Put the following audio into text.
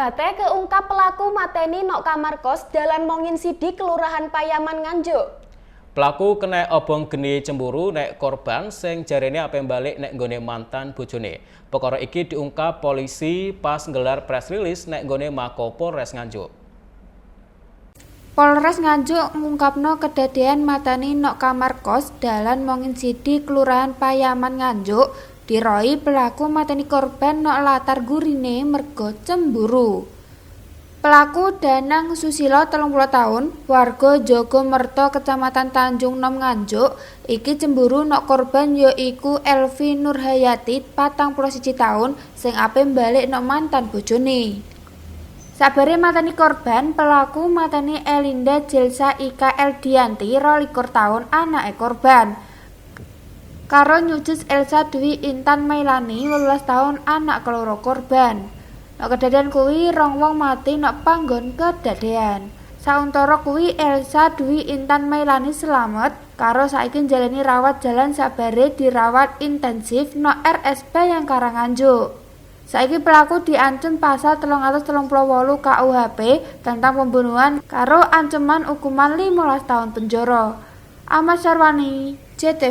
Hate keungkap pelaku mateni nok kamar kos dalan Mongin Sidi Kelurahan Payaman Nganjuk. Pelaku kena obong geni cemburu nek korban sing jarene ape balik nek nggone mantan bojone. Perkara iki diungkap polisi pas nggelar press release nek nggone Mako Polres Nganjuk. Polres Nganjuk ngungkapno kedadean mateni nok kamar kos dalan Mongin Sidi Kelurahan Payaman Nganjuk. Diroi pelaku mateni korban nok latar gurine mergo cemburu. Pelaku Danang Susilo 30 tahun, warga Jogomerto Kecamatan Tanjung Nom Nganjuk, iki cemburu nok korban yaiku Elvi Nurhayati 41 tahun sing ape balik nok mantan bojone. Sabare mateni korban, pelaku mateni Elinda Jelsa Ika Eldianti 22 tahun anake korban. Karo nyucus Elsa Dwi Intan Mailani 18 tahun anak keloro korban. Nok kedadean kuwi rong wong mati nok panggon kedadean. Sauntara kuwi Elsa Dwi Intan Mailani selamat karo saiki njalani rawat jalan sabare dirawat intensif nok RSP yang Karanganjuk. Saiki pelaku diancam pasal 338 KUHP tentang pembunuhan karo ancaman hukuman 15 tahun penjara. Ahmad Syarwani, JTV.